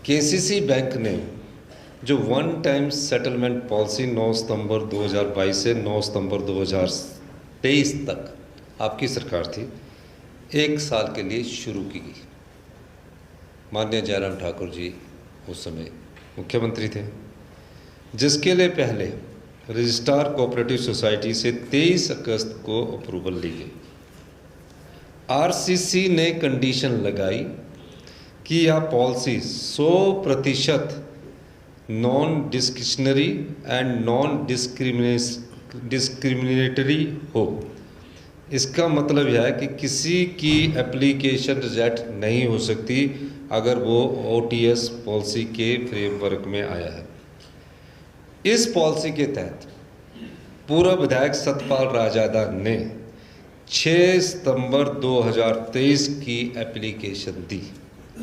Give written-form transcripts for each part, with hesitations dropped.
KCC bank ने जो one time settlement policy 9 सितंबर 2022 से 9 सितंबर 2023 तक आपकी सरकार थी, 1 साल के लिए शुरू की गई। माननीय जयराम ठाकुर जी उस समय मुख्यमंत्री थे, जिसके लिए पहले रजिस्ट्रार कोऑपरेटिव सोसाइटी से 23 अगस्त को अप्रूवल ली गई। आरसीसी ने कंडीशन लगाई कि यह policy 100% non discretionary and non discriminatory हो। इसका मतलब यह है कि किसी की एप्लीकेशन रिजेक्ट नहीं हो सकती अगर वो ओटीएस पॉलिसी के फ्रेमवर्क में आया है। इस पॉलिसी के तहत पूर्व विधायक सतपाल राजादा ने 6 सितंबर 2023 की एप्लीकेशन दी।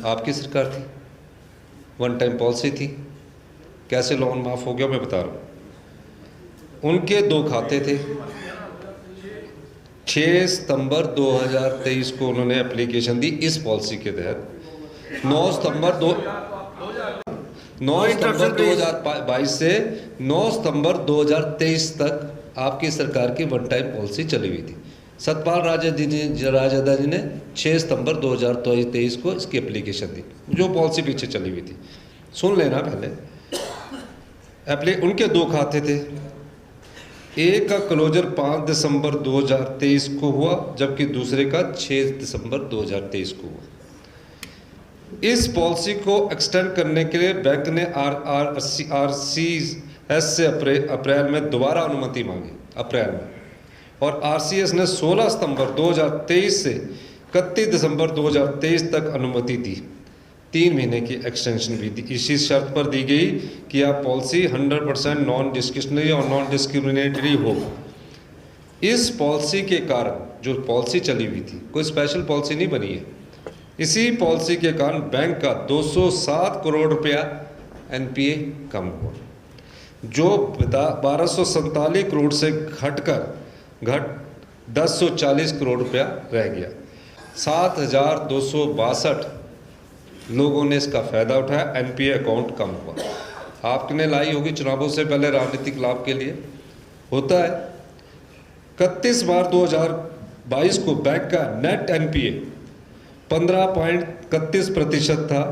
आपकी सरकार थी, वन टाइम पॉलिसी थी। कैसे लोन माफ़ हो गया मैं बता रहा हूँ। उनके 2 खाते थे। 6 सितंबर 2023 को उन्होंने एप्लीकेशन दी इस पॉलिसी के तहत। 9 सितंबर 2022 से 9 सितंबर 2023 तक आपकी सरकार की वन टाइम पॉलिसी चली हुई थी। सतपाल राजादा जी ने 6 सितंबर 2023 को इसकी एप्लीकेशन दी, जो पॉलिसी पीछे चली हुई थी। सुन लेना पहले। उनके 2 खाते थे। एक का क्लोजर 5 दिसंबर 2023 को हुआ, जबकि दूसरे का 6 दिसंबर 2023 को हुआ। इस पॉलिसी को एक्सटेंड करने के लिए बैंक ने आरसीएस से अप्रैल में दोबारा अनुमति मांगी, अप्रैल में, और आरसीएस ने 16 सितंबर 2023 से 31 दिसंबर 2023 तक अनुमति दी। 3 महीने की एक्सटेंशन भी दी। इसी शर्त पर दी गई कि यह पॉलिसी 100% नॉन डिस्क्रिशनरी और नॉन डिस्क्रिमिनेटरी हो। इस पॉलिसी के कारण जो पॉलिसी चली हुई थी, कोई स्पेशल पॉलिसी नहीं बनी है। इसी पॉलिसी के कारण बैंक का 207 करोड़ रुपया एनपीए कम हुआ, जो 1247 करोड़ से घट 1040 करोड़ रुपया रह गया। 7262 लोगों ने इसका फ़ायदा उठाया। एनपीए अकाउंट कम हुआ। आपने लाई होगी चुनावों से पहले राजनीतिक लाभ के लिए, होता है। 31 मार्च 2022 को बैंक का नेट एनपीए 15.31% था,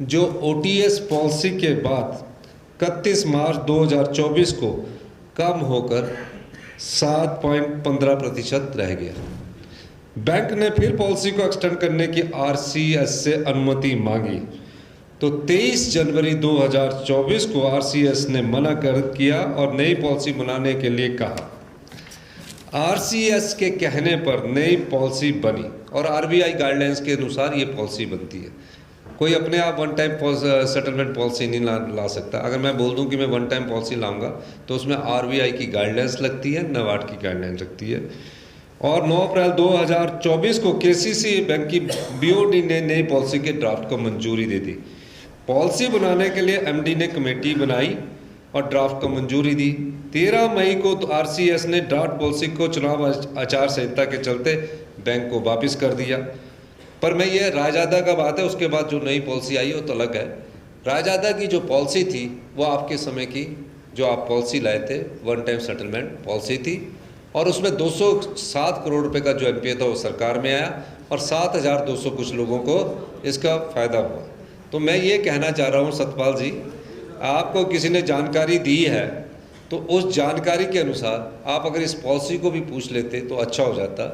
जो ओटीएस पॉलिसी के बाद 31 मार्च 2024 को कम होकर 7.15% रह गया। बैंक ने फिर पॉलिसी को एक्सटेंड करने की आरसीएस से अनुमति मांगी, तो 23 जनवरी 2024 को आरसीएस ने मना कर किया और नई पॉलिसी बनाने के लिए कहा। आरसीएस के कहने पर नई पॉलिसी बनी और आरबीआई गाइडलाइंस के अनुसार ये पॉलिसी बनती है। कोई अपने आप वन टाइम सेटलमेंट पॉलिसी नहीं ला सकता। अगर मैं बोल दूं कि मैं वन टाइम पॉलिसी लाऊंगा तो उसमें आरबीआई की गाइडलाइंस लगती है, नाबार्ड की गाइडलाइंस लगती है। और 9 अप्रैल 2024 को केसीसी बैंक की बीओडी ने नई पॉलिसी के ड्राफ्ट को मंजूरी दे दी। पॉलिसी बनाने के लिए एमडी ने कमेटी बनाई और ड्राफ्ट को मंजूरी दी। 13 मई को आरसीएस ने ड्राफ्ट पॉलिसी को चुनाव आचार संहिता के चलते बैंक को वापस कर दिया। पर मैं ये राजादा का बात है, उसके बाद जो नई पॉलिसी आई वो तो अलग है। राजादा की जो पॉलिसी थी वो आपके समय की जो आप पॉलिसी लाए थे, वन टाइम सेटलमेंट पॉलिसी थी, और उसमें 207 करोड़ रुपए का जो एनपीए था वो सरकार में आया और 7200 कुछ लोगों को इसका फ़ायदा हुआ। तो मैं ये कहना चाह रहा हूँ सतपाल जी, आपको किसी ने जानकारी दी है तो उस जानकारी के अनुसार आप अगर इस पॉलिसी को भी पूछ लेते तो अच्छा हो जाता।